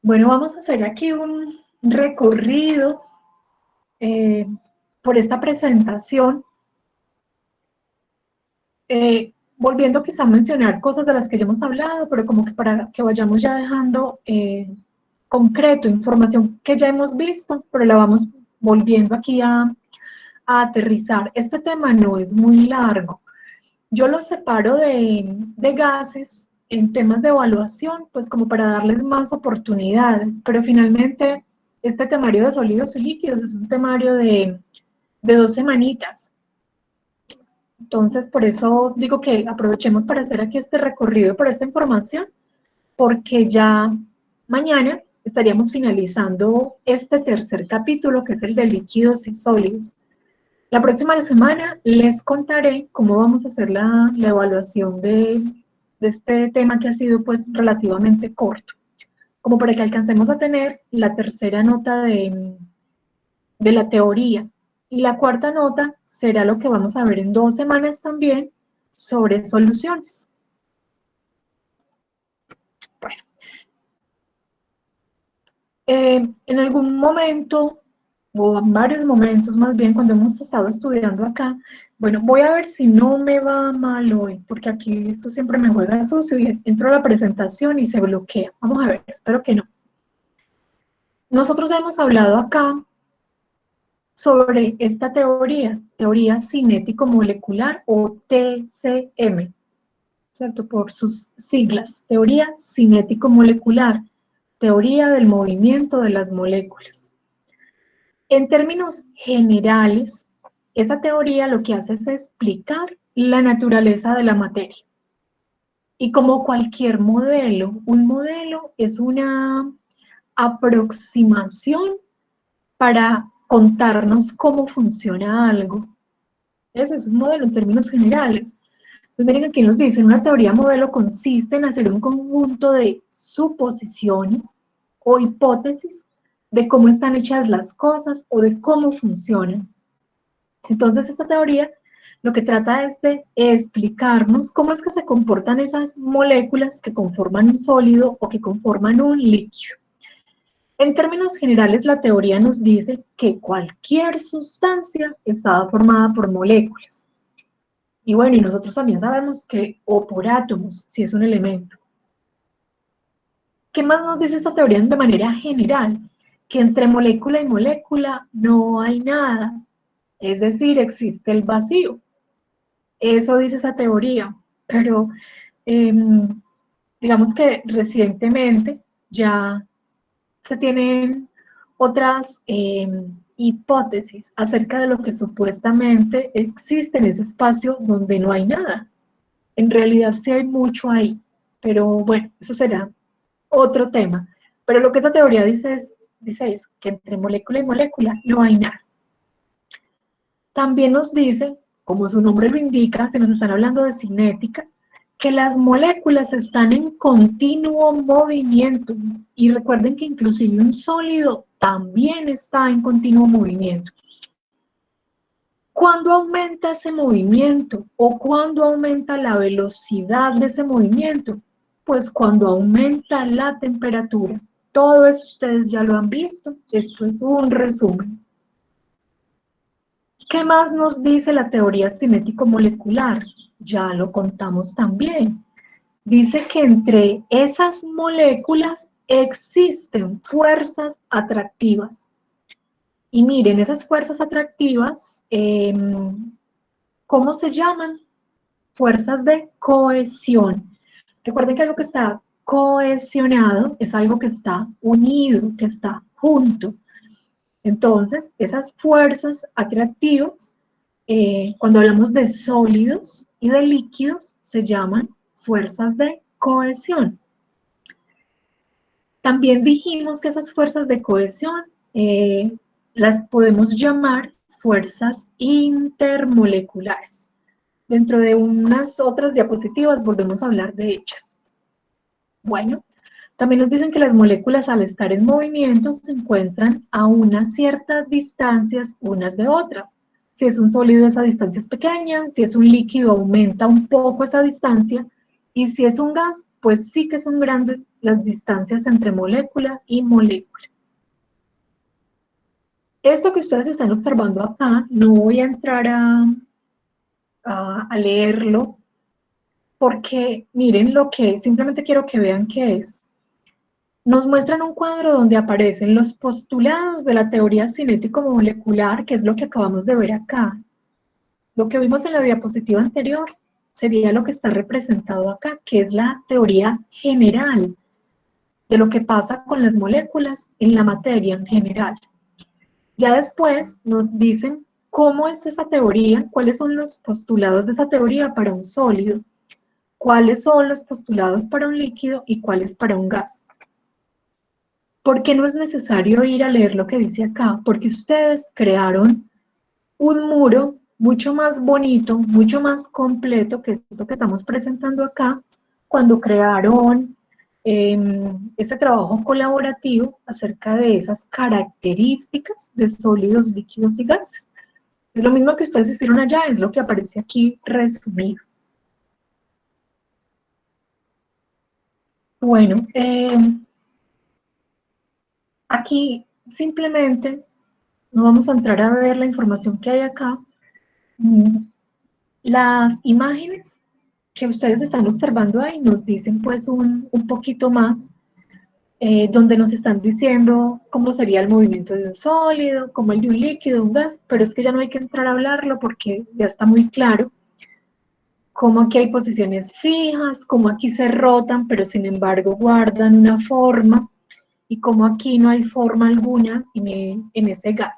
Bueno, vamos a hacer aquí un recorrido eh, por esta presentación, volviendo quizá a mencionar cosas de las que ya hemos hablado, pero como que para que vayamos ya dejando concreto información que ya hemos visto, pero la vamos volviendo aquí a aterrizar. Este tema no es muy largo. Yo lo separo de gases en temas de evaluación, pues como para darles más oportunidades, pero finalmente este temario de sólidos y líquidos es un temario de 2 semanitas. Entonces, por eso digo que aprovechemos para hacer aquí este recorrido por esta información, porque ya mañana estaríamos finalizando este tercer capítulo, que es el de líquidos y sólidos. La próxima semana les contaré cómo vamos a hacer la evaluación de este tema que ha sido pues relativamente corto, como para que alcancemos a tener la tercera nota de la teoría. Y la cuarta nota será lo que vamos a ver en 2 semanas también sobre soluciones. Bueno, en algún momento, o en varios momentos más bien, cuando hemos estado estudiando acá, bueno, voy a ver si no me va mal hoy, porque aquí esto siempre me juega sucio y entro a la presentación y se bloquea. Vamos a ver, espero que no. Nosotros hemos hablado acá sobre esta teoría cinético-molecular o TCM, ¿cierto? Por sus siglas, teoría cinético-molecular, teoría del movimiento de las moléculas. En términos generales, esa teoría lo que hace es explicar la naturaleza de la materia. Y como cualquier modelo, un modelo es una aproximación para contarnos cómo funciona algo. Eso es un modelo en términos generales. Entonces, miren aquí nos dice, una teoría modelo consiste en hacer un conjunto de suposiciones o hipótesis de cómo están hechas las cosas o de cómo funcionan. Entonces, esta teoría lo que trata es de explicarnos cómo es que se comportan esas moléculas que conforman un sólido o que conforman un líquido. En términos generales, la teoría nos dice que cualquier sustancia está formada por moléculas. Y bueno, y nosotros también sabemos que, o por átomos, si es un elemento. ¿Qué más nos dice esta teoría de manera general? Que entre molécula y molécula no hay nada, es decir, existe el vacío. Eso dice esa teoría, pero digamos que recientemente ya se tienen otras hipótesis acerca de lo que supuestamente existe en ese espacio donde no hay nada. En realidad sí hay mucho ahí, pero bueno, eso será otro tema. Pero lo que esa teoría dice eso, que entre molécula y molécula no hay nada. También nos dice, como su nombre lo indica, se nos están hablando de cinética, que las moléculas están en continuo movimiento. Y recuerden que inclusive un sólido también está en continuo movimiento. ¿Cuándo aumenta ese movimiento? ¿O cuándo aumenta la velocidad de ese movimiento? Pues cuando aumenta la temperatura. Todo eso ustedes ya lo han visto. Esto es un resumen. ¿Qué más nos dice la teoría cinético-molecular? Ya lo contamos también. Dice que entre esas moléculas existen fuerzas atractivas. Y miren, esas fuerzas atractivas, ¿cómo se llaman? Fuerzas de cohesión. Recuerden que algo que está cohesionado es algo que está unido, que está junto. Entonces, esas fuerzas atractivas, cuando hablamos de sólidos y de líquidos, se llaman fuerzas de cohesión. También dijimos que esas fuerzas de cohesión las podemos llamar fuerzas intermoleculares. Dentro de unas otras diapositivas volvemos a hablar de ellas. Bueno, también nos dicen que las moléculas al estar en movimiento se encuentran a unas ciertas distancias unas de otras. Si es un sólido, esa distancia es pequeña, si es un líquido, aumenta un poco esa distancia, y si es un gas, pues sí que son grandes las distancias entre molécula y molécula. Esto que ustedes están observando acá, no voy a entrar a leerlo, porque miren lo que es, simplemente quiero que vean qué es. Nos muestran un cuadro donde aparecen los postulados de la teoría cinético-molecular, que es lo que acabamos de ver acá. Lo que vimos en la diapositiva anterior sería lo que está representado acá, que es la teoría general de lo que pasa con las moléculas en la materia en general. Ya después nos dicen cómo es esa teoría, cuáles son los postulados de esa teoría para un sólido, cuáles son los postulados para un líquido y cuáles para un gas. ¿Por qué no es necesario ir a leer lo que dice acá? Porque ustedes crearon un muro mucho más bonito, mucho más completo que esto que estamos presentando acá, cuando crearon ese trabajo colaborativo acerca de esas características de sólidos, líquidos y gases. Es lo mismo que ustedes hicieron allá, es lo que aparece aquí resumido. Bueno, aquí simplemente no vamos a entrar a ver la información que hay acá. Las imágenes que ustedes están observando ahí nos dicen pues un poquito más, donde nos están diciendo cómo sería el movimiento de un sólido, como el de un líquido, un gas, pero es que ya no hay que entrar a hablarlo porque ya está muy claro cómo aquí hay posiciones fijas, cómo aquí se rotan, pero sin embargo guardan una forma, y cómo aquí no hay forma alguna en ese gas.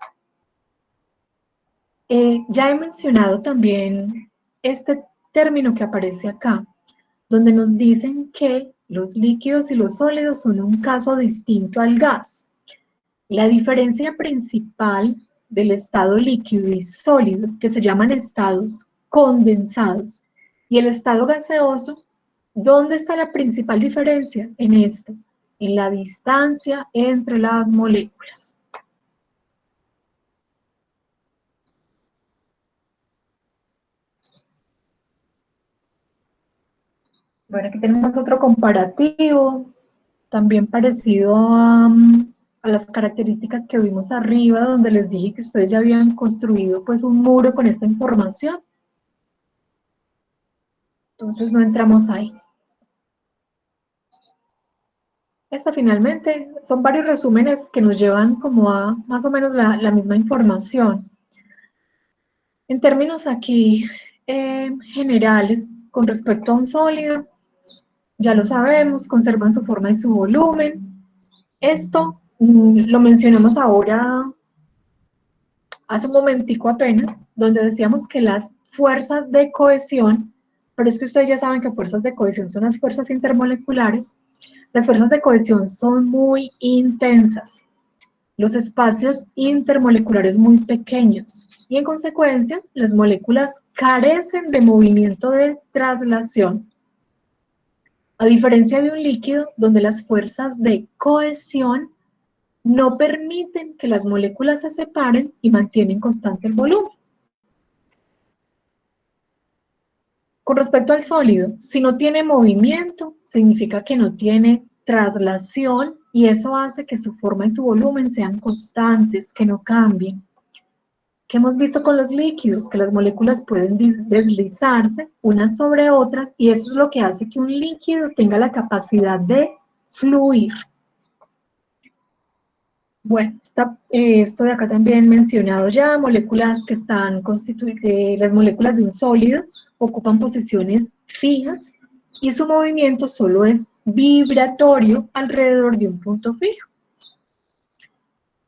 Ya he mencionado también este término que aparece acá, donde nos dicen que los líquidos y los sólidos son un caso distinto al gas. La diferencia principal del estado líquido y sólido, que se llaman estados condensados, y el estado gaseoso, ¿dónde está la principal diferencia? En esto, en la distancia entre las moléculas. Bueno, aquí tenemos otro comparativo, también parecido a las características que vimos arriba, donde les dije que ustedes ya habían construido pues un muro con esta información. Entonces no entramos ahí. Esta finalmente son varios resúmenes que nos llevan como a más o menos la misma información. En términos aquí generales, con respecto a un sólido, ya lo sabemos, conservan su forma y su volumen. Esto lo mencionamos ahora, hace un momentico apenas, donde decíamos que las fuerzas de cohesión, pero es que ustedes ya saben que fuerzas de cohesión son las fuerzas intermoleculares, las fuerzas de cohesión son muy intensas, los espacios intermoleculares muy pequeños, y en consecuencia las moléculas carecen de movimiento de traslación, a diferencia de un líquido donde las fuerzas de cohesión no permiten que las moléculas se separen y mantienen constante el volumen. Con respecto al sólido, si no tiene movimiento, significa que no tiene traslación, y eso hace que su forma y su volumen sean constantes, que no cambien. ¿Qué hemos visto con los líquidos? Que las moléculas pueden deslizarse unas sobre otras, y eso es lo que hace que un líquido tenga la capacidad de fluir. Bueno, esto de acá también mencionado ya, moléculas que están constituidas, las moléculas de un sólido ocupan posiciones fijas y su movimiento solo es vibratorio alrededor de un punto fijo.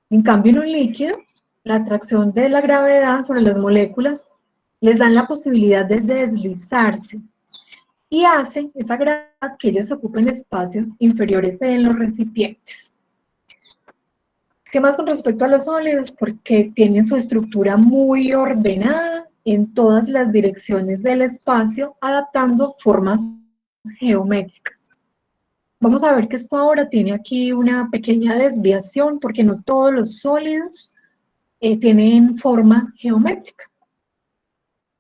En cambio, en un líquido, la atracción de la gravedad sobre las moléculas les dan la posibilidad de deslizarse y hace esa gravedad que ellas ocupen espacios inferiores en los recipientes. ¿Qué más con respecto a los sólidos? Porque tienen su estructura muy ordenada en todas las direcciones del espacio, adaptando formas geométricas. Vamos a ver que esto ahora tiene aquí una pequeña desviación, porque no todos los sólidos tienen forma geométrica.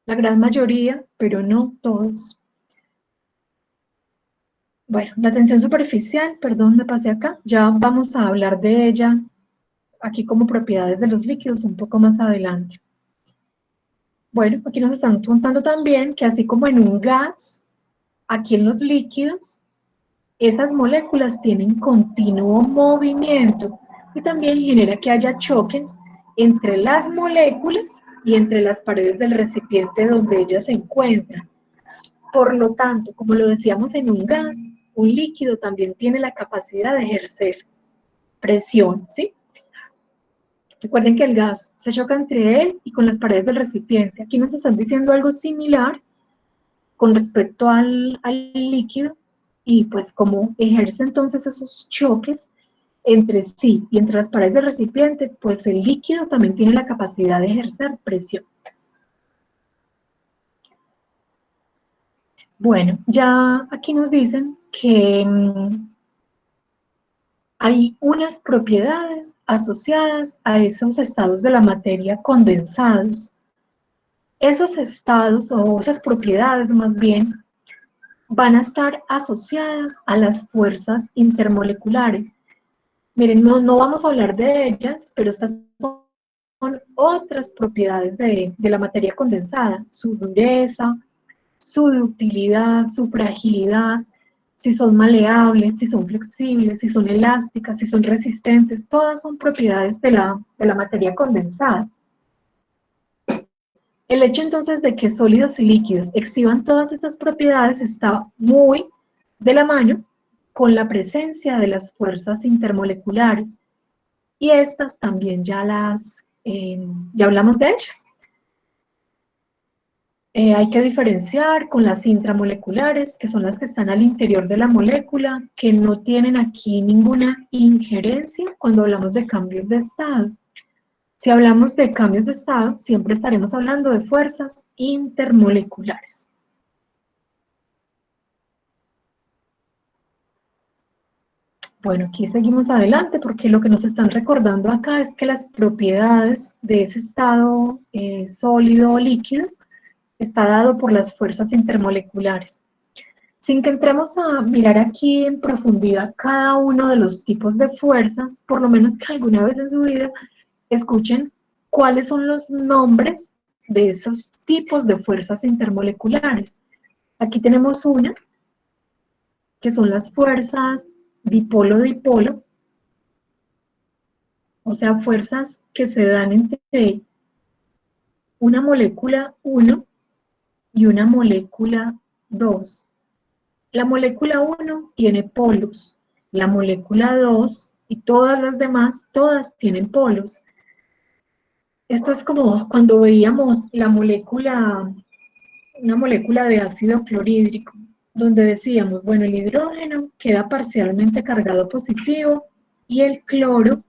La gran mayoría, pero no todos. Bueno, la tensión superficial, perdón, me pasé acá, ya vamos a hablar de ella aquí como propiedades de los líquidos un poco más adelante. Bueno, aquí nos están contando también que así como en un gas, aquí en los líquidos, esas moléculas tienen continuo movimiento y también genera que haya choques entre las moléculas y entre las paredes del recipiente donde ellas se encuentran. Por lo tanto, como lo decíamos en un gas, un líquido también tiene la capacidad de ejercer presión, ¿sí? Recuerden que el gas se choca entre él y con las paredes del recipiente. Aquí nos están diciendo algo similar con respecto al líquido y pues cómo ejerce entonces esos choques entre sí y entre las paredes del recipiente, pues el líquido también tiene la capacidad de ejercer presión. Bueno, ya aquí nos dicen que hay unas propiedades asociadas a esos estados de la materia condensados. Esos estados o esas propiedades más bien van a estar asociadas a las fuerzas intermoleculares. Miren, no vamos a hablar de ellas, pero estas son otras propiedades de la materia condensada, su dureza, su ductilidad, su fragilidad, si son maleables, si son flexibles, si son elásticas, si son resistentes, todas son propiedades de la materia condensada. El hecho entonces de que sólidos y líquidos exhiban todas estas propiedades está muy de la mano con la presencia de las fuerzas intermoleculares y estas también ya hablamos de ellas. Hay que diferenciar con las intramoleculares, que son las que están al interior de la molécula, que no tienen aquí ninguna injerencia cuando hablamos de cambios de estado. Si hablamos de cambios de estado, siempre estaremos hablando de fuerzas intermoleculares. Bueno, aquí seguimos adelante porque lo que nos están recordando acá es que las propiedades de ese estado sólido o líquido está dado por las fuerzas intermoleculares. Sin que entremos a mirar aquí en profundidad cada uno de los tipos de fuerzas, por lo menos que alguna vez en su vida escuchen cuáles son los nombres de esos tipos de fuerzas intermoleculares. Aquí tenemos una, que son las fuerzas dipolo-dipolo, o sea, fuerzas que se dan entre una molécula 1 y una molécula 2. La molécula 1 tiene polos, la molécula 2 y todas las demás, todas tienen polos. Esto es como cuando veíamos una molécula de ácido clorhídrico, donde decíamos, bueno, el hidrógeno queda parcialmente cargado positivo y el cloro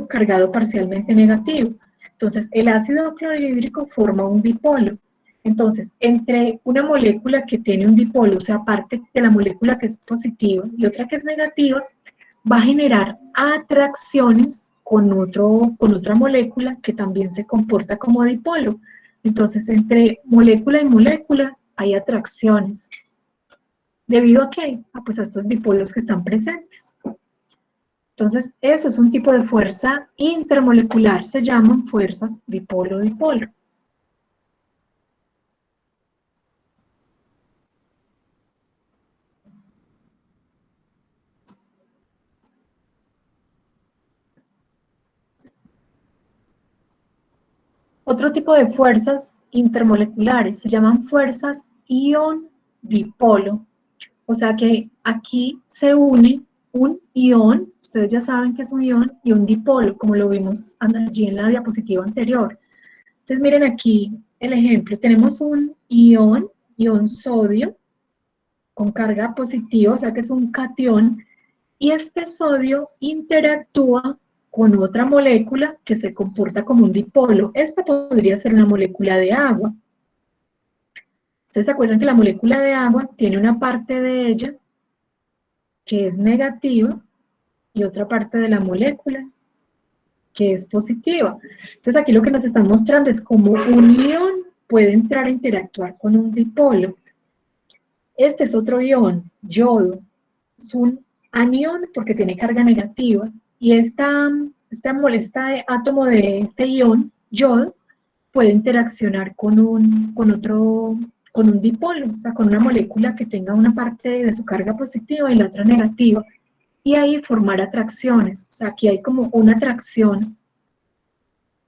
cargado parcialmente negativo. Entonces, el ácido clorhídrico forma un dipolo. Entonces, entre una molécula que tiene un dipolo, o sea, parte de la molécula que es positiva y otra que es negativa, va a generar atracciones con otra molécula que también se comporta como dipolo. Entonces, entre molécula y molécula hay atracciones. ¿Debido a qué? Pues a estos dipolos que están presentes. Entonces, eso es un tipo de fuerza intermolecular, se llaman fuerzas dipolo-dipolo. Otro tipo de fuerzas intermoleculares se llaman fuerzas ion-dipolo. O sea que aquí se une un ion, ustedes ya saben que es un ion, y un dipolo, como lo vimos allí en la diapositiva anterior. Entonces miren aquí el ejemplo, tenemos un ion sodio, con carga positiva, o sea que es un catión, y este sodio interactúa con otra molécula que se comporta como un dipolo. Esta podría ser una molécula de agua. Ustedes se acuerdan que la molécula de agua tiene una parte de ella que es negativa y otra parte de la molécula que es positiva. Entonces aquí lo que nos están mostrando es cómo un ion puede entrar a interactuar con un dipolo. Este es otro ion, yodo. Es un anión porque tiene carga negativa. Y este átomo de este ion, yodo, puede interaccionar con un dipolo, o sea, con una molécula que tenga una parte de su carga positiva y la otra negativa. Y ahí formar atracciones. O sea, aquí hay como una atracción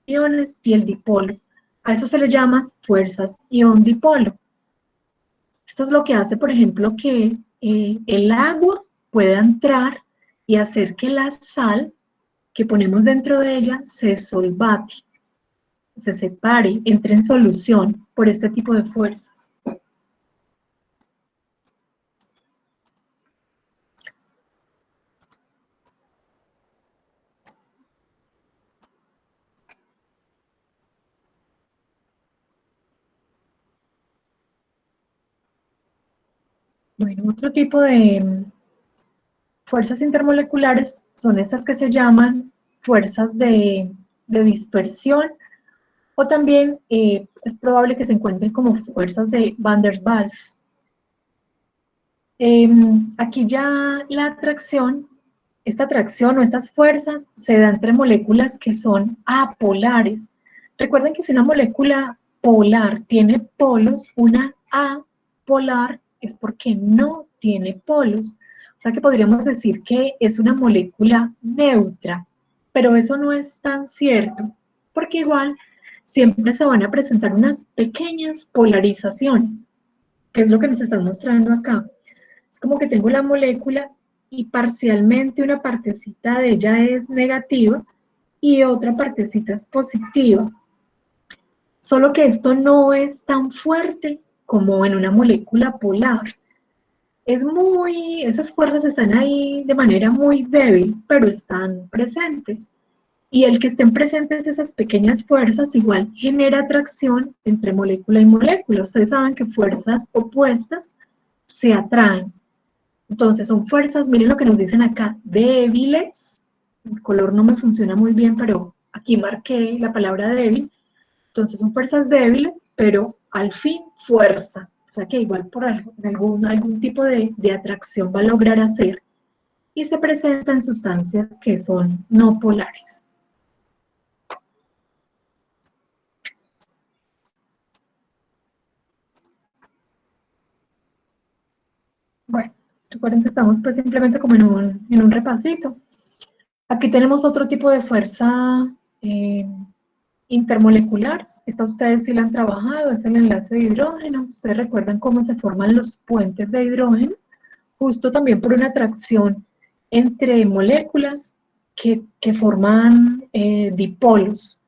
iones y el dipolo. A eso se le llama fuerzas ion-dipolo. Esto es lo que hace, por ejemplo, que el agua pueda entrar y hacer que la sal que ponemos dentro de ella se solvate, se separe, entre en solución por este tipo de fuerzas. Bueno, otro tipo de fuerzas intermoleculares son estas que se llaman fuerzas de dispersión, o también es probable que se encuentren como fuerzas de Van der Waals. Aquí ya la atracción, esta atracción o estas fuerzas se dan entre moléculas que son apolares. Recuerden que si una molécula polar tiene polos, una apolar es porque no tiene polos. O sea que podríamos decir que es una molécula neutra, pero eso no es tan cierto, porque igual siempre se van a presentar unas pequeñas polarizaciones, que es lo que nos están mostrando acá. Es como que tengo la molécula y parcialmente una partecita de ella es negativa y otra partecita es positiva. Solo que esto no es tan fuerte como en una molécula polar. Esas fuerzas están ahí de manera muy débil, pero están presentes. Y el que estén presentes esas pequeñas fuerzas igual genera atracción entre molécula y molécula. Ustedes saben que fuerzas opuestas se atraen. Entonces son fuerzas, miren lo que nos dicen acá, débiles. El color no me funciona muy bien, pero aquí marqué la palabra débil. Entonces son fuerzas débiles, pero al fin fuerza. O sea que igual por algún tipo de atracción va a lograr hacer. Y se presentan sustancias que son no polares. Bueno, recuerden que estamos pues simplemente como en un repasito. Aquí tenemos otro tipo de fuerza intermolecular. Esta ustedes sí la han trabajado, es el enlace de hidrógeno. Ustedes recuerdan cómo se forman los puentes de hidrógeno, justo también por una atracción entre moléculas que forman dipolos.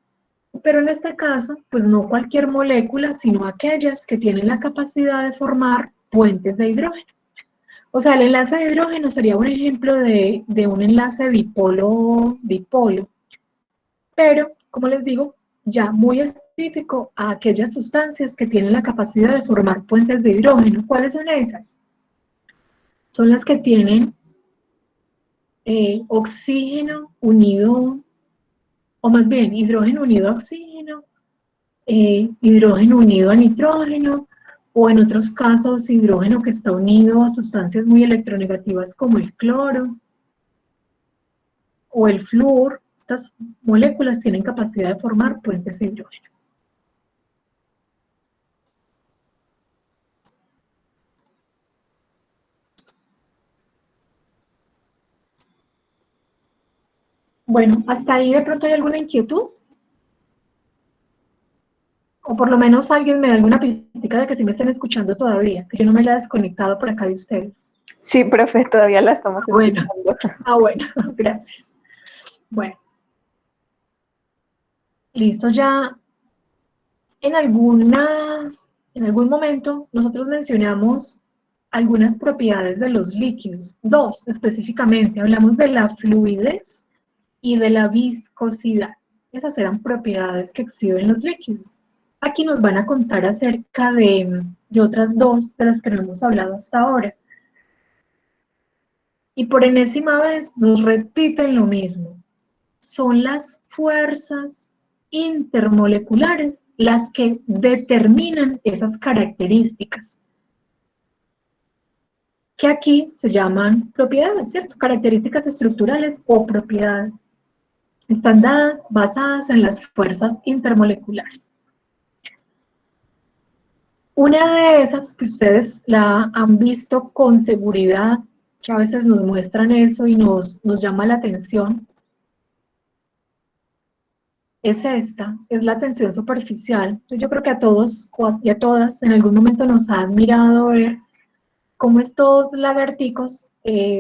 Pero en este caso, pues no cualquier molécula, sino aquellas que tienen la capacidad de formar puentes de hidrógeno. O sea, el enlace de hidrógeno sería un ejemplo de un enlace dipolo-dipolo. Pero, como les digo, ya muy específico a aquellas sustancias que tienen la capacidad de formar puentes de hidrógeno. ¿Cuáles son esas? Son las que tienen oxígeno unido, o más bien hidrógeno unido a oxígeno, hidrógeno unido a nitrógeno, o en otros casos hidrógeno que está unido a sustancias muy electronegativas como el cloro o el flúor. Estas moléculas tienen capacidad de formar puentes de hidrógeno. Bueno, hasta ahí de pronto hay alguna inquietud, o por lo menos alguien me da alguna pista de que sí me estén escuchando todavía, que yo no me haya desconectado por acá de ustedes. Sí, profe, todavía la estamos Bueno, escuchando. bueno, gracias. Bueno, listo, ya en algún momento nosotros mencionamos algunas propiedades de los líquidos, dos específicamente, hablamos de la fluidez y de la viscosidad. Esas eran propiedades que exhiben los líquidos. Aquí nos van a contar acerca de otras dos de las que no hemos hablado hasta ahora. Y por enésima vez nos repiten lo mismo. Son las fuerzas intermoleculares las que determinan esas características. que aquí se llaman propiedades, ¿cierto? Características estructurales o propiedades. Están dadas, basadas en las fuerzas intermoleculares. Una de esas que ustedes la han visto con seguridad, que a veces nos muestran eso y nos llama la atención, es esta, es la tensión superficial. Yo creo que a todos y a todas en algún momento nos ha admirado ver cómo estos lagarticos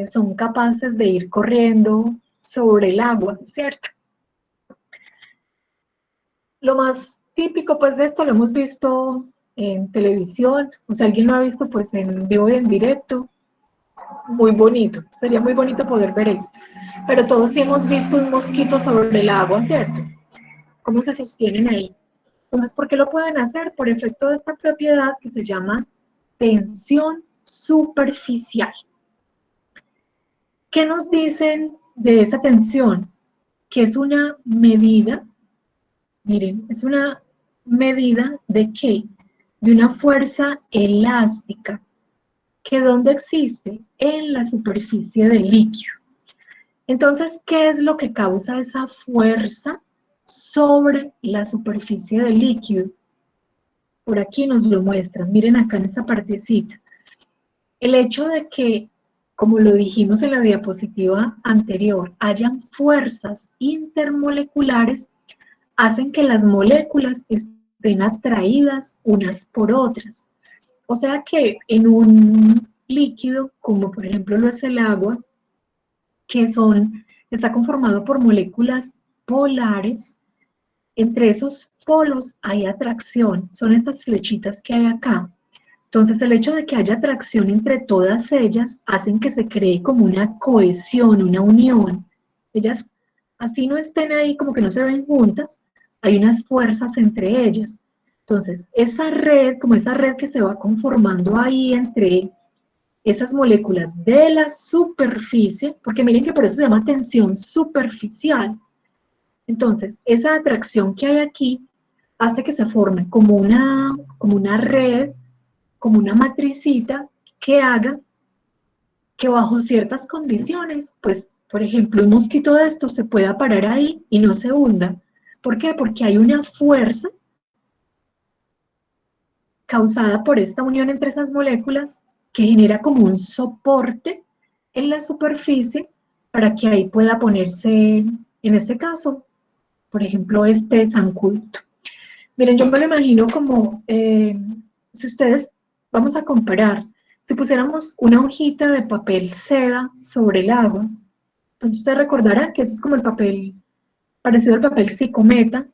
son capaces de ir corriendo sobre el agua, ¿cierto? Lo más típico pues de esto lo hemos visto en televisión, o sea, alguien lo ha visto pues en vivo y en directo, muy bonito, sería muy bonito poder ver esto, pero todos sí hemos visto un mosquito sobre el agua, ¿cierto? Cómo se sostienen ahí. Entonces, ¿por qué lo pueden hacer? Por efecto de esta propiedad que se llama tensión superficial. ¿Qué nos dicen de esa tensión? Que es una medida, miren, es una medida de ¿qué? De una fuerza elástica, que ¿dónde existe? En la superficie del líquido. Entonces, ¿qué es lo que causa esa fuerza sobre la superficie del líquido? Por aquí nos lo muestran, miren acá en esta partecita. El hecho de que, como lo dijimos en la diapositiva anterior, hayan fuerzas intermoleculares, hacen que las moléculas estén atraídas unas por otras. O sea que en un líquido, como por ejemplo lo es el agua, que está conformado por moléculas polares, entre esos polos hay atracción, son estas flechitas que hay acá. Entonces, el hecho de que haya atracción entre todas ellas hacen que se cree como una cohesión, una unión. Ellas, así no estén ahí, como que no se ven juntas, hay unas fuerzas entre ellas. Entonces, esa red, como esa red que se va conformando ahí entre esas moléculas de la superficie, porque miren que por eso se llama tensión superficial. Entonces, esa atracción que hay aquí hace que se forme como una red, como una matricita que haga que bajo ciertas condiciones, pues, por ejemplo, un mosquito de estos se pueda parar ahí y no se hunda. ¿Por qué? Porque hay una fuerza causada por esta unión entre esas moléculas que genera como un soporte en la superficie para que ahí pueda ponerse, en este caso, por ejemplo, este zancudito. Miren, yo me lo imagino como, si ustedes, vamos a comparar, si pusiéramos una hojita de papel seda sobre el agua, entonces ustedes recordarán que ese es como el papel, parecido al papel psicometa,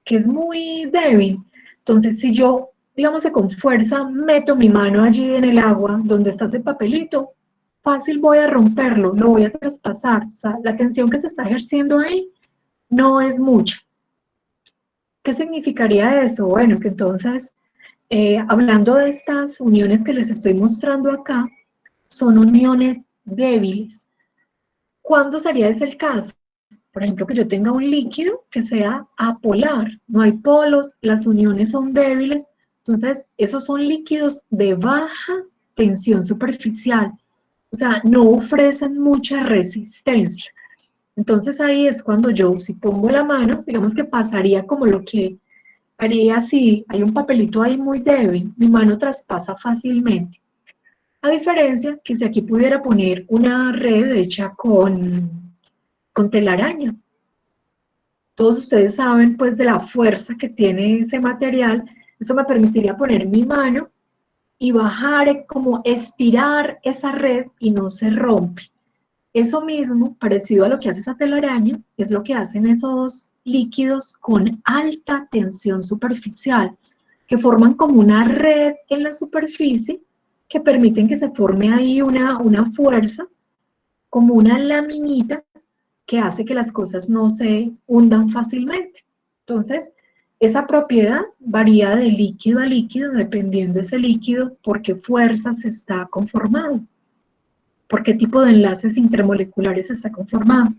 que es muy débil. Entonces, si yo, digamos que con fuerza, meto mi mano allí en el agua, donde está ese papelito, fácil voy a romperlo, lo voy a traspasar. O sea, la tensión que se está ejerciendo ahí no es mucha. ¿Qué significaría eso? Bueno, que entonces, hablando de estas uniones que les estoy mostrando acá, son uniones débiles. ¿Cuándo sería ese el caso? Por ejemplo, que yo tenga un líquido que sea apolar, no hay polos, las uniones son débiles, entonces esos son líquidos de baja tensión superficial, o sea, no ofrecen mucha resistencia. Entonces ahí es cuando yo, si pongo la mano, digamos que pasaría como lo que haría si hay un papelito ahí muy débil, mi mano traspasa fácilmente. A diferencia que si aquí pudiera poner una red hecha con telaraña. Todos ustedes saben pues de la fuerza que tiene ese material, eso me permitiría poner mi mano y bajar, como estirar esa red y no se rompe. Eso mismo, parecido a lo que hace esa telaraña, es lo que hacen esos líquidos con alta tensión superficial, que forman como una red en la superficie que permiten que se forme ahí una fuerza, como una laminita que hace que las cosas no se hundan fácilmente. Entonces, esa propiedad varía de líquido a líquido, dependiendo de ese líquido por qué fuerzas está conformado, por qué tipo de enlaces intermoleculares está conformado.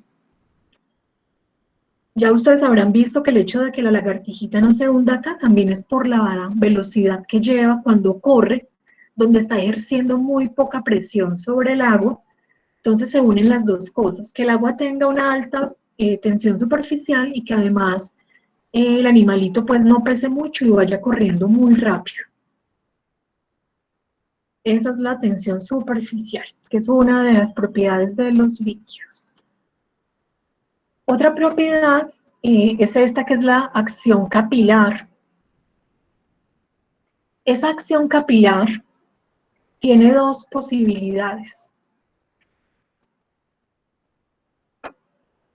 Ya ustedes habrán visto que el hecho de que la lagartijita no se hunda acá también es por la velocidad que lleva cuando corre. donde está ejerciendo muy poca presión sobre el agua. Entonces se unen las dos cosas, que el agua tenga una alta tensión superficial y que además el animalito pues no pese mucho y vaya corriendo muy rápido. Esa es la tensión superficial, que es una de las propiedades de los líquidos. Otra propiedad es esta, que es la acción capilar. Esa acción capilar tiene dos posibilidades.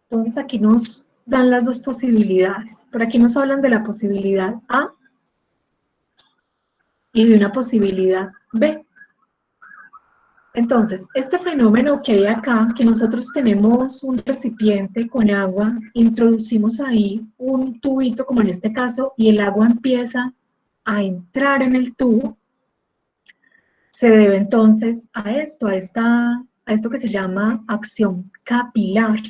Entonces aquí nos dan las dos posibilidades. Por aquí nos hablan de la posibilidad A y de una posibilidad B. Entonces, este fenómeno que hay acá, que nosotros tenemos un recipiente con agua, introducimos ahí un tubito, como en este caso, y el agua empieza a entrar en el tubo, se debe entonces a esto, a esto que se llama acción capilar.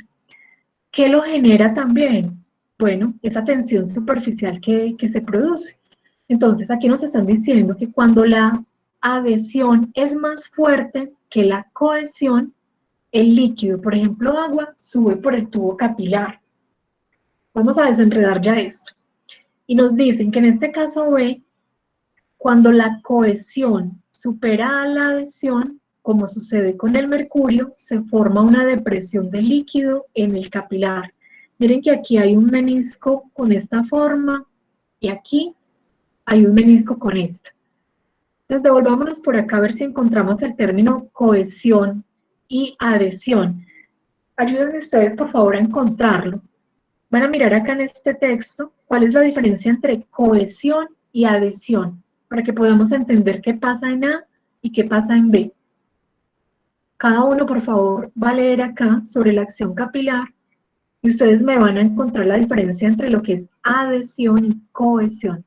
¿Qué lo genera también? Bueno, esa tensión superficial que se produce. Entonces, aquí nos están diciendo que cuando la adhesión es más fuerte que la cohesión, el líquido, por ejemplo agua, sube por el tubo capilar. Vamos a desenredar ya esto. Y nos dicen que en este caso B, cuando la cohesión supera a la adhesión, como sucede con el mercurio, se forma una depresión del líquido en el capilar. Miren que aquí hay un menisco con esta forma y aquí hay un menisco con esta. Entonces devolvámonos por acá a ver si encontramos el término cohesión y adhesión. Ayúdenme ustedes por favor a encontrarlo. Van a mirar acá en este texto cuál es la diferencia entre cohesión y adhesión, para que podamos entender qué pasa en A y qué pasa en B. Cada uno, por favor, va a leer acá sobre la acción capilar y ustedes me van a encontrar la diferencia entre lo que es adhesión y cohesión.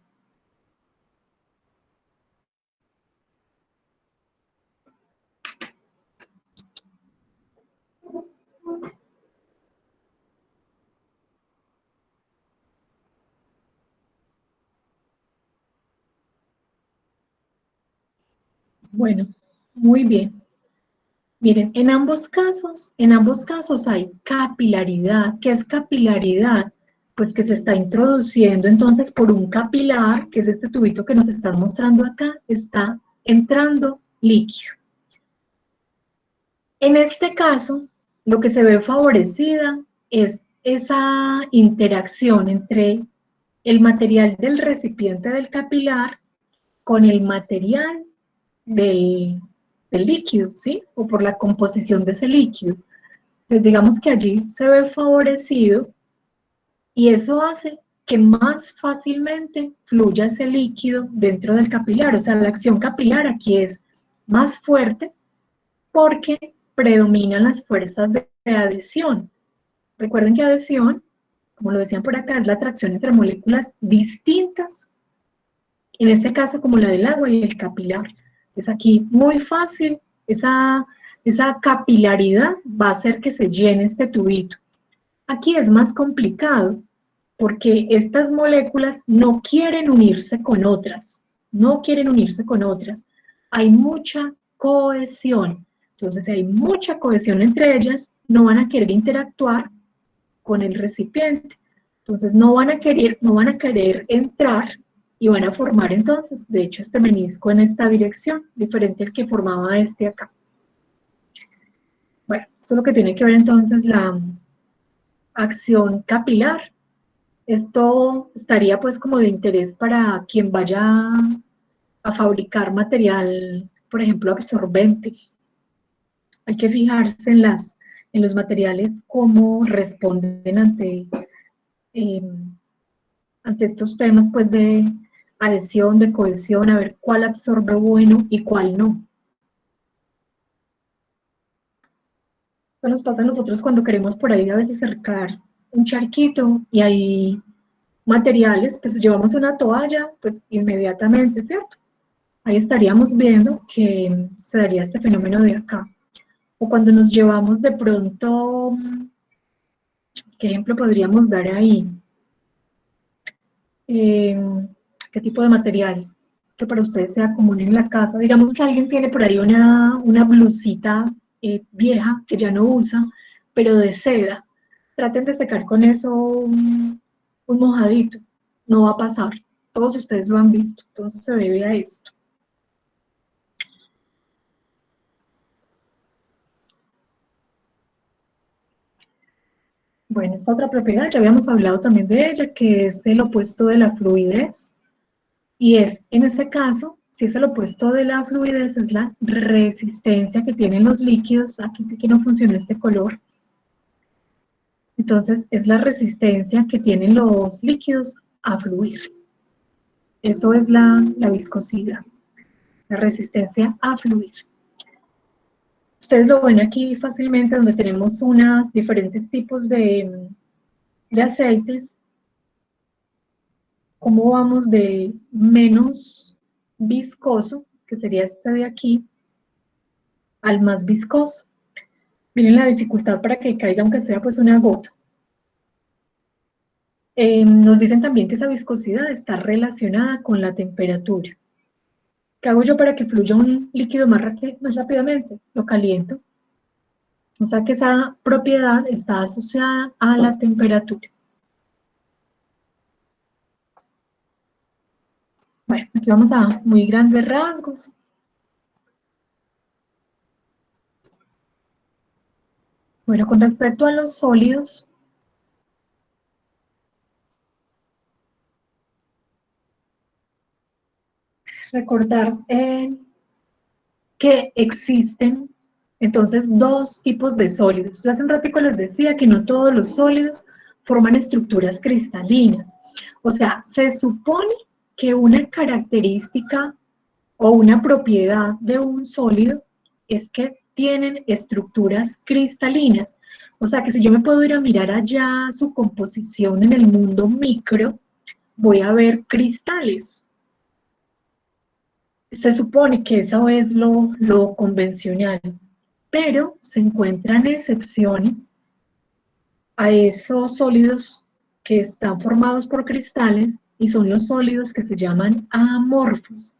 Bueno, muy bien. Miren, en ambos casos hay capilaridad. ¿Qué es capilaridad? Pues que se está introduciendo entonces por un capilar, que es este tubito que nos están mostrando acá, está entrando líquido. En este caso, lo que se ve favorecida es esa interacción entre el material del recipiente del capilar con el material del líquido, ¿sí? O por la composición de ese líquido. Pues digamos que allí se ve favorecido y eso hace que más fácilmente fluya ese líquido dentro del capilar. O sea, la acción capilar aquí es más fuerte porque predominan las fuerzas de adhesión. Recuerden que adhesión, como lo decían por acá, es la atracción entre moléculas distintas, en este caso como la del agua y el capilar. Entonces aquí muy fácil, esa capilaridad va a hacer que se llene este tubito. Aquí es más complicado porque estas moléculas no quieren unirse con otras, no quieren unirse con otras. Hay mucha cohesión. Entonces, si hay mucha cohesión entre ellas, no van a querer interactuar con el recipiente. Entonces, no van a querer entrar y van a formar entonces, de hecho, este menisco en esta dirección, diferente al que formaba este acá. Bueno, esto es lo que tiene que ver entonces la acción capilar. Esto estaría pues como de interés para quien vaya a fabricar material, por ejemplo, absorbente. Hay que fijarse en los materiales, cómo responden eh, ante estos temas pues de adhesión, de cohesión, a ver cuál absorbe bueno y cuál no. Esto nos pasa a nosotros cuando queremos por ahí a veces cercar un charquito y hay materiales, pues llevamos una toalla, pues inmediatamente, ¿cierto? Ahí estaríamos viendo que se daría este fenómeno de acá. O cuando nos llevamos de pronto, ¿qué ejemplo podríamos dar ahí? ¿Qué tipo de material? que para ustedes sea común en la casa. Digamos que alguien tiene por ahí una blusita vieja que ya no usa, pero de seda. Traten de secar con eso un mojadito. No va a pasar. Todos ustedes lo han visto. Entonces se debe a esto. Bueno, esta otra propiedad, ya habíamos hablado también de ella, que es el opuesto de la fluidez. Y es, en este caso, si es el opuesto de la fluidez, es la resistencia que tienen los líquidos. Aquí sí que no funciona este color. Entonces, es la resistencia que tienen los líquidos a fluir. Eso es la viscosidad, la resistencia a fluir. Ustedes lo ven aquí fácilmente, donde tenemos unos diferentes tipos de aceites. Cómo vamos de menos viscoso, que sería este de aquí, al más viscoso. Miren la dificultad para que caiga aunque sea pues una gota. Nos dicen también que esa viscosidad está relacionada con la temperatura. ¿Qué hago yo para que fluya un líquido más rápidamente? Lo caliento. O sea que esa propiedad está asociada a la temperatura. Bueno, aquí vamos a muy grandes rasgos. Bueno, con respecto a los sólidos, recordar que existen entonces dos tipos de sólidos. Yo hace un ratico les decía que no todos los sólidos forman estructuras cristalinas. O sea, se supone que una característica o una propiedad de un sólido es que tienen estructuras cristalinas. O sea, que si yo me puedo ir a mirar allá su composición en el mundo micro, voy a ver cristales. Se supone que eso es lo convencional, pero se encuentran excepciones a esos sólidos que están formados por cristales y son los sólidos que se llaman amorfos.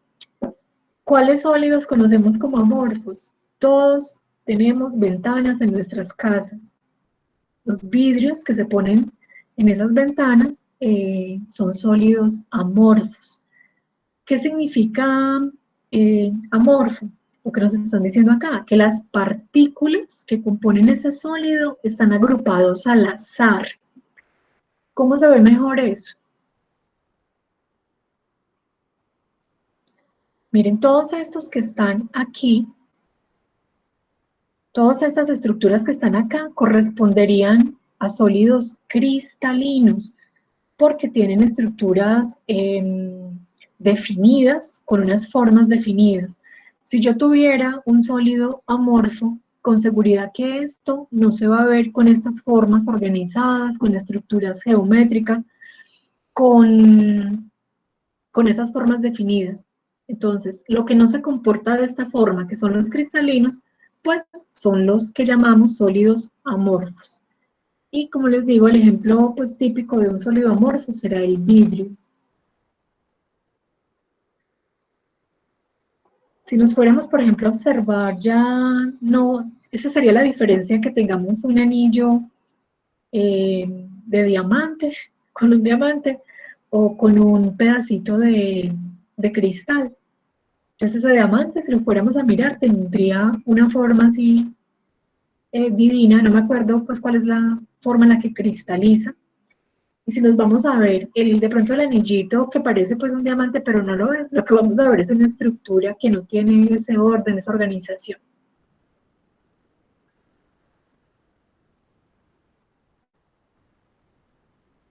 ¿Cuáles sólidos conocemos como amorfos? Todos tenemos ventanas en nuestras casas. Los vidrios que se ponen en esas ventanas son sólidos amorfos. ¿Qué significa amorfo? Lo que nos están diciendo acá, que las partículas que componen ese sólido están agrupados al azar. ¿Cómo se ve mejor eso? Miren, todos estos que están aquí, todas estas estructuras que están acá corresponderían a sólidos cristalinos, porque tienen estructuras definidas, con unas formas definidas. Si yo tuviera un sólido amorfo, con seguridad que esto no se va a ver con estas formas organizadas, con estructuras geométricas, con esas formas definidas. Entonces, lo que no se comporta de esta forma, que son los cristalinos, pues son los que llamamos sólidos amorfos. Y como les digo, el ejemplo pues típico de un sólido amorfo será el vidrio. Si nos fuéramos, por ejemplo, a observar, ya no, esa sería la diferencia que tengamos un anillo de diamante, con un diamante, o con un pedacito de cristal. Entonces ese diamante, si lo fuéramos a mirar, tendría una forma así divina, no me acuerdo pues cuál es la forma en la que cristaliza. Y si nos vamos a ver, de pronto el anillito que parece pues un diamante, pero no lo es, lo que vamos a ver es una estructura que no tiene ese orden, esa organización.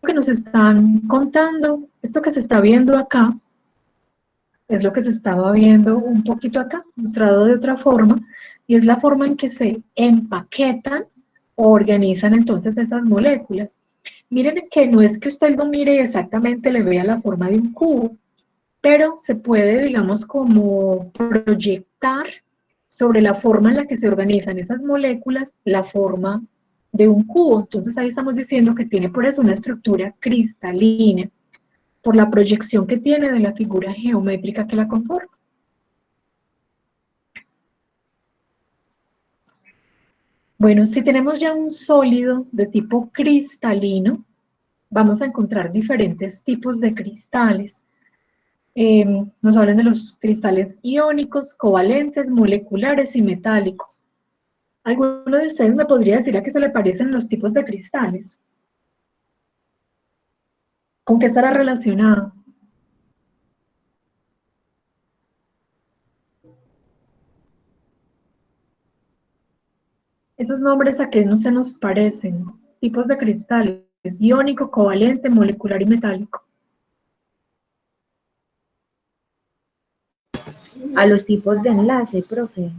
Lo que nos están contando, esto que se está viendo acá, es lo que se estaba viendo un poquito acá, mostrado de otra forma, y es la forma en que se empaquetan o organizan entonces esas moléculas. Miren que no es que usted lo mire y exactamente le vea la forma de un cubo, pero se puede, digamos, como proyectar sobre la forma en la que se organizan esas moléculas, la forma de un cubo. Entonces ahí estamos diciendo que tiene por eso una estructura cristalina. por la proyección que tiene de la figura geométrica que la conforma. Bueno, si tenemos ya un sólido de tipo cristalino, vamos a encontrar diferentes tipos de cristales. Nos hablan de los cristales iónicos, covalentes, moleculares y metálicos. ¿Alguno de ustedes me podría decir a qué se le parecen los tipos de cristales? ¿Con qué estará relacionado? Esos nombres a qué no se nos parecen. Tipos de cristales, iónico, covalente, molecular y metálico. A los tipos de enlace, profe.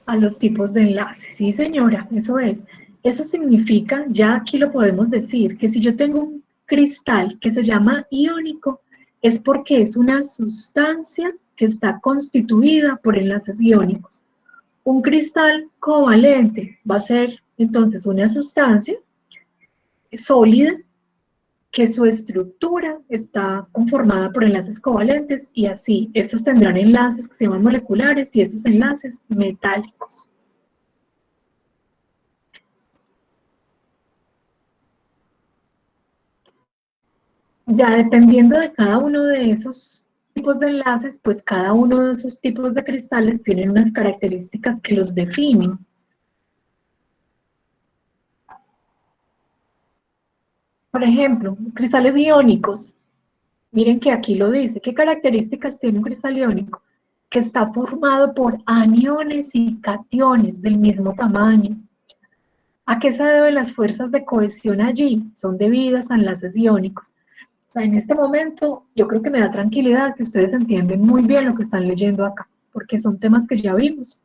A los tipos de enlace, sí señora, eso es. Eso significa, ya aquí lo podemos decir, que si yo tengo un cristal que se llama iónico, es porque es una sustancia que está constituida por enlaces iónicos. Un cristal covalente va a ser entonces una sustancia sólida que su estructura está conformada por enlaces covalentes y así, estos tendrán enlaces que se llaman moleculares y estos enlaces metálicos. Ya dependiendo de cada uno de esos tipos de enlaces, pues cada uno de esos tipos de cristales tienen unas características que los definen. Por ejemplo, cristales iónicos. Miren que aquí lo dice. ¿Qué características tiene un cristal iónico? Que está formado por aniones y cationes del mismo tamaño. ¿A qué se deben las fuerzas de cohesión allí? Son debidas a enlaces iónicos. O sea, en este momento yo creo que me da tranquilidad que ustedes entienden muy bien lo que están leyendo acá, porque son temas que ya vimos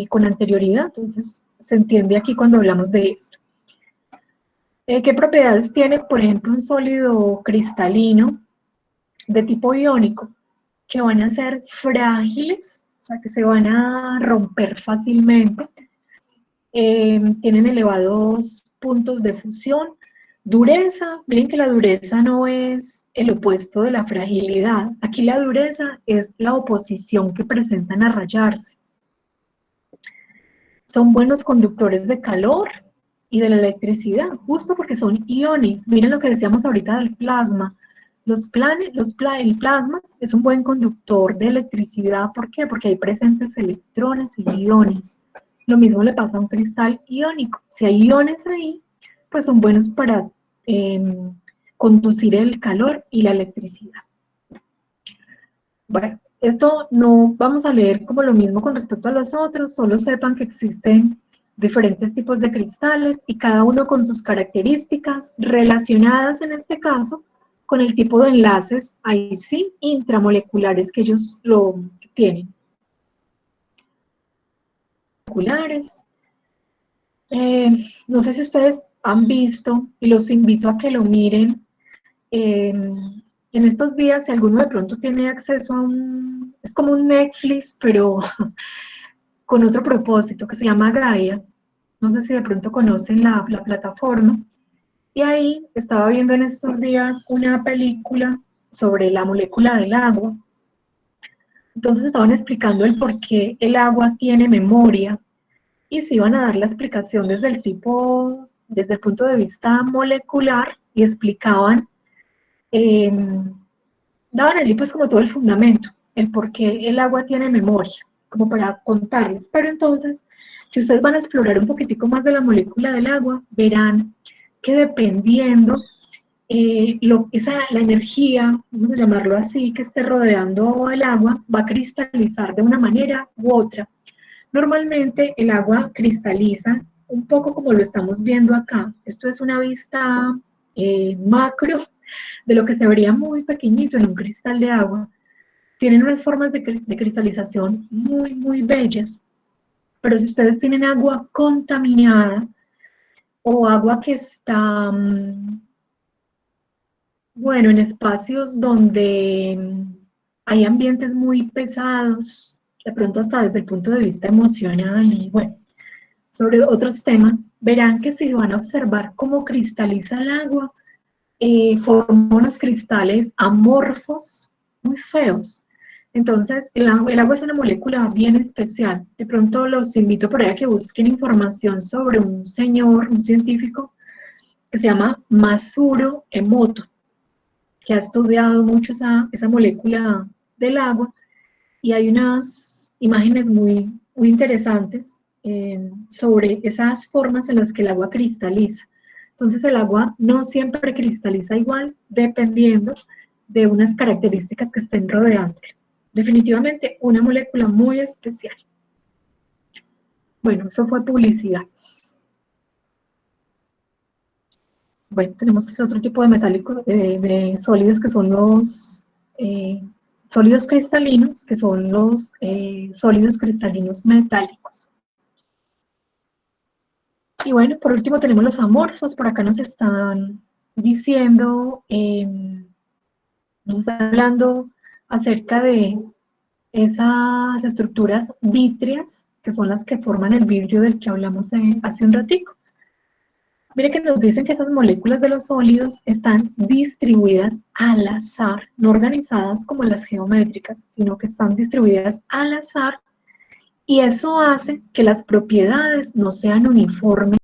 con anterioridad, entonces se entiende aquí cuando hablamos de esto. ¿Qué propiedades tiene, por ejemplo, un sólido cristalino de tipo iónico? Que van a ser frágiles, o sea, que se van a romper fácilmente, tienen elevados puntos de fusión, dureza, miren que la dureza no es el opuesto de la fragilidad, aquí la dureza es la oposición que presentan a rayarse. Son buenos conductores de calor y de la electricidad, justo porque son iones. Miren lo que decíamos ahorita del plasma. El plasma es un buen conductor de electricidad. ¿Por qué? Porque hay presentes electrones y iones. Lo mismo le pasa a un cristal iónico. Si hay iones ahí, pues son buenos para conducir el calor y la electricidad. Bueno, esto no vamos a leer como lo mismo con respecto a los otros, solo sepan que existen diferentes tipos de cristales y cada uno con sus características relacionadas en este caso con el tipo de enlaces, ahí sí, intramoleculares que ellos lo tienen. Moleculares. No sé si ustedes han visto, y los invito a que lo miren, en estos días, si alguno de pronto tiene acceso a es como un Netflix, pero con otro propósito, que se llama Gaia. No sé si de pronto conocen la plataforma. Y ahí estaba viendo en estos días una película sobre la molécula del agua. Entonces estaban explicando el por qué el agua tiene memoria y se iban a dar la explicación desde el punto de vista molecular y explicaban, daban allí pues como todo el fundamento, el por qué el agua tiene memoria, como para contarles. Pero entonces, si ustedes van a explorar un poquitico más de la molécula del agua, verán que dependiendo la energía, vamos a llamarlo así, que esté rodeando el agua, va a cristalizar de una manera u otra. Normalmente el agua cristaliza un poco como lo estamos viendo acá. Esto es una vista macro de lo que se vería muy pequeñito en un cristal de agua. Tienen unas formas de cristalización muy, muy bellas. Pero si ustedes tienen agua contaminada o agua que está, bueno, en espacios donde hay ambientes muy pesados, de pronto hasta desde el punto de vista emocional y bueno, sobre otros temas, verán que si van a observar cómo cristaliza el agua, forma unos cristales amorfos muy feos. Entonces, el agua es una molécula bien especial. De pronto los invito por ahí a que busquen información sobre un señor, un científico, que se llama Masuro Emoto, que ha estudiado mucho esa molécula del agua, y hay unas imágenes muy interesantes sobre esas formas en las que el agua cristaliza. Entonces el agua no siempre cristaliza igual, dependiendo de unas características que estén rodeándolo. Definitivamente una molécula muy especial. Bueno, eso fue publicidad. Bueno, tenemos otro tipo de metálicos, de sólidos, que son los sólidos cristalinos, que son los sólidos cristalinos metálicos. Y bueno, por último tenemos los amorfos. Por acá nos están diciendo, nos están hablando acerca de esas estructuras vítreas, que son las que forman el vidrio del que hablamos hace un ratico. Mire que nos dicen que esas moléculas de los sólidos están distribuidas al azar, no organizadas como las geométricas, sino que están distribuidas al azar, y eso hace que las propiedades no sean uniformes